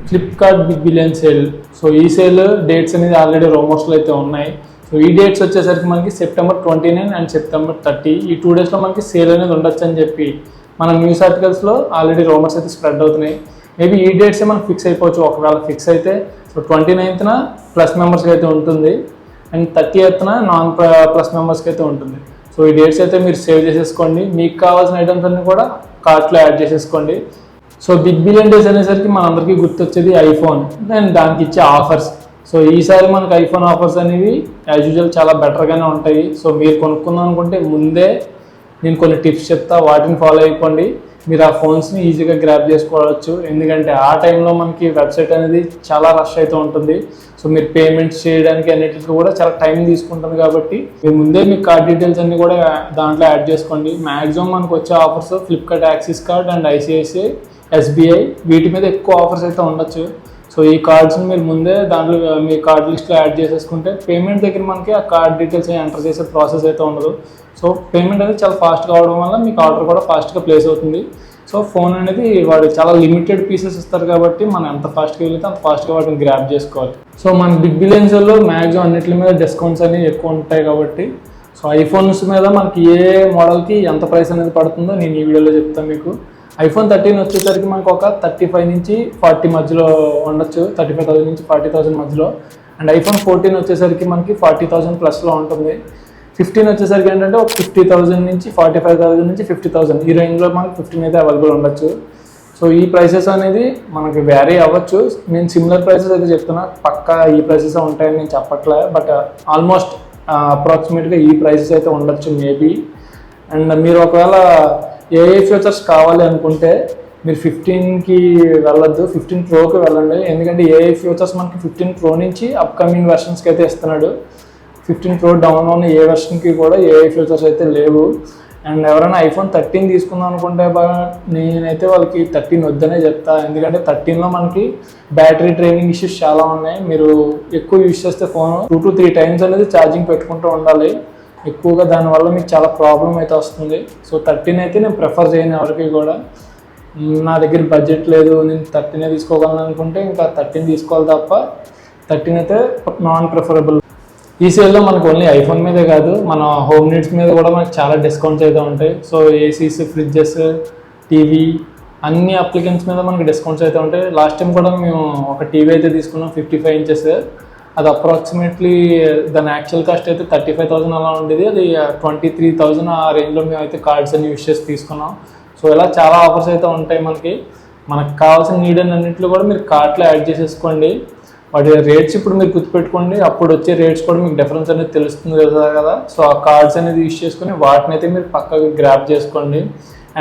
Flipkart big billion sale. So ఈ sale dates అనేది already రూమర్స్లో అయితే ఉన్నాయి. సో ఈ డేట్స్ వచ్చేసరికి మనకి సెప్టెంబర్ 29 అండ్ సెప్టెంబర్ 30 ఈ 2 డేస్లో మనకి సేల్ అనేది ఉండొచ్చు అని చెప్పి మన న్యూస్ ఆర్టికల్స్లో ఆల్రెడీ రూమర్స్ అయితే స్ప్రెడ్ అవుతున్నాయి. మేబీ ఈ డేట్సే మనకు ఫిక్స్ అయిపోవచ్చు. ఒకవేళ ఫిక్స్ అయితే సో 29న ప్లస్ మెంబర్స్కి అయితే ఉంటుంది అండ్ 30న నాన్ ప్లస్ మెంబర్స్కి అయితే ఉంటుంది. సో ఈ డేట్స్ అయితే మీరు సేవ్ చేసేసుకోండి. మీకు కావాల్సిన ఐటమ్స్ అన్ని కూడా కార్ట్లో యాడ్ చేసేసుకోండి. సో బిగ్ బిలియన్ డేస్ అనేసరికి మనందరికీ గుర్తొచ్చేది ఐఫోన్ అండ్ దానికి ఇచ్చే ఆఫర్స్. సో ఈసారి మనకు ఐఫోన్ ఆఫర్స్ అనేవి యాజ్ యూజువల్ చాలా బెటర్గానే ఉంటాయి. సో మీరు కొనుక్కుందాం అనుకుంటే ముందే నేను కొన్ని టిప్స్ చెప్తా, వాటిని ఫాలో అయిపోండి. మీరు ఆ ఫోన్స్ని ఈజీగా గ్రాప్ చేసుకోవచ్చు. ఎందుకంటే ఆ టైంలో మనకి వెబ్సైట్ అనేది చాలా రష్ అయితే ఉంటుంది. సో మీరు పేమెంట్స్ చేయడానికి అన్నిటికీ కూడా చాలా టైం తీసుకుంటుంది. కాబట్టి మీరు ముందే మీ కార్డ్ డీటెయిల్స్ అన్ని కూడా దాంట్లో యాడ్ చేసుకోండి. మ్యాక్సిమం మనకు వచ్చే offers Flipkart axis card and ICICI SBI వీటి మీద ఎక్కువ ఆఫర్స్ అయితే ఉండొచ్చు. సో ఈ కార్డ్స్ని మీరు ముందే దాంట్లో మీ కార్డ్ లిస్ట్లో యాడ్ చేసేసుకుంటే పేమెంట్ దగ్గర మనకి ఆ కార్డ్ డీటెయిల్స్ ఎంటర్ చేసే ప్రాసెస్ అయితే ఉండదు. సో పేమెంట్ అనేది చాలా ఫాస్ట్గా అవడం వల్ల మీకు ఆర్డర్ కూడా ఫాస్ట్గా ప్లేస్ అవుతుంది. సో ఫోన్ అనేది వాడు చాలా లిమిటెడ్ పీసెస్ ఇస్తారు కాబట్టి మనం ఎంత ఫాస్ట్గా వెళ్తే అంత ఫాస్ట్గా వాటిని గ్రాప్ చేసుకోవాలి. సో మన బిగ్ బిలియన్స్లో మ్యాక్సిమం అన్నిటి మీద డిస్కౌంట్స్ అనేవి ఎక్కువ ఉంటాయి కాబట్టి సో ఐఫోన్స్ మీద మనకి ఏ మోడల్కి ఎంత ప్రైస్ అనేది పడుతుందో నేను ఈ వీడియోలో చెప్తాను మీకు. ఐఫోన్ 13 వచ్చేసరికి మనకు ఒక 35 నుంచి 40 మధ్యలో ఉండొచ్చు, 35,000 నుంచి 40,000 మధ్యలో. అండ్ ఐఫోన్ 14 వచ్చేసరికి మనకి 40,000 ప్లస్లో ఉంటుంది. 15 వచ్చేసరికి ఏంటంటే ఒక 50,000 నుంచి 45,000 నుంచి 50,000 ఈ రేంజ్లో మనకి 15 అయితే అవైలబుల్ ఉండొచ్చు. సో ఈ ప్రైసెస్ అనేది మనకి వ్యారీ అవ్వచ్చు. నేను సిమిలర్ ప్రైసెస్ అయితే చెప్తున్నా, పక్కా ఈ ప్రైసెస్ ఉంటాయని నేను చెప్పట్లే, బట్ ఆల్మోస్ట్ అప్రాక్సిమేట్గా ఈ ప్రైసెస్ అయితే ఉండొచ్చు మేబీ. అండ్ మీరు ఒకవేళ ఏ ఫీచర్స్ కావాలి అనుకుంటే మీరు 15కి వెళ్ళొద్దు, 15 ప్రోకి వెళ్ళండి. ఎందుకంటే ఏ ఫీచర్స్ మనకి 15 ప్రో నుంచి అప్కమింగ్ వెర్షన్స్కి అయితే ఇస్తున్నాడు. 15 ప్రో డౌన్ ఉన్న ఏ వెర్షన్కి కూడా ఏ ఫీచర్స్ అయితే లేవు. అండ్ ఎవరైనా ఐఫోన్ 13 తీసుకుందాం అనుకుంటే నేనైతే వాళ్ళకి 13 వద్దనే చెప్తా. ఎందుకంటే 13లో మనకి బ్యాటరీ డ్రైనింగ్ ఇష్యూస్ చాలా ఉన్నాయి. మీరు ఎక్కువ యూజ్ చేస్తే ఫోన్ 2 to 3 టైమ్స్ అనేది ఛార్జింగ్ పెట్టుకుంటూ ఉండాలి ఎక్కువగా. దానివల్ల మీకు చాలా ప్రాబ్లం అయితే వస్తుంది. సో 13 అయితే నేను ప్రిఫర్ చేయను ఎవరికి కూడా. నా దగ్గర బడ్జెట్ లేదు, నేను 13 తీసుకోగలను అనుకుంటే ఇంకా 13 తీసుకోవాలి తప్ప 13 అయితే నాన్ ప్రిఫరబుల్. ఈ సేల్లో మనకు ఓన్లీ ఐఫోన్ మీదే కాదు, మన హోమ్ నీడ్స్ మీద కూడా మనకు చాలా డిస్కౌంట్స్ అయితే ఉంటాయి. సో ఏసీస్, ఫ్రిడ్జెస్, టీవీ అన్ని అప్లికెన్స్ మీద మనకి డిస్కౌంట్స్ అయితే ఉంటాయి. లాస్ట్ టైం కూడా మేము ఒక టీవీ అయితే తీసుకున్నాం 55 ఇంచెస్. అది అప్రాక్సిమేట్లీ దాని యాక్చువల్ కాస్ట్ అయితే 35,000 అలా ఉండేది. అది 23,000 ఆ రేంజ్లో మేము అయితే కార్డ్స్ అన్ని యూస్ చేసి తీసుకున్నాం. సో ఇలా చాలా ఆఫర్స్ అయితే ఉంటాయి మనకు కావాల్సిన నీడ్ అన్నింటిలో కూడా మీరు కార్ట్లో యాడ్ చేసేసుకోండి. వాటి రేట్స్ ఇప్పుడు మీరు గుర్తుపెట్టుకోండి, అప్పుడు వచ్చే రేట్స్ కూడా మీకు డిఫరెన్స్ అనేది తెలుస్తుంది కదా. సో ఆ కార్డ్స్ అనేది యూస్ చేసుకుని వాటిని అయితే మీరు పక్కగా గ్రాప్ చేసుకోండి.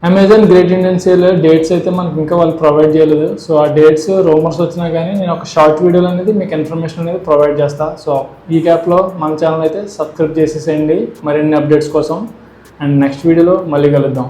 Amazon great Indian sale dates అయితే మనకి ఇంకా వాళ్ళు ప్రొవైడ్ చేయలేదు. సో ఆ డేట్స్ రూమర్స్ వచ్చినా కానీ నేను ఒక షార్ట్ వీడియోలో అనేది మీకు ఇన్ఫర్మేషన్ అనేది ప్రొవైడ్ చేస్తాను. సో ఈ గ్యాప్లో మన ఛానల్ అయితే సబ్స్క్రైబ్ చేసేసేయండి మరిన్ని అప్డేట్స్ కోసం. అండ్ నెక్స్ట్ వీడియోలో మళ్ళీ కలుద్దాం.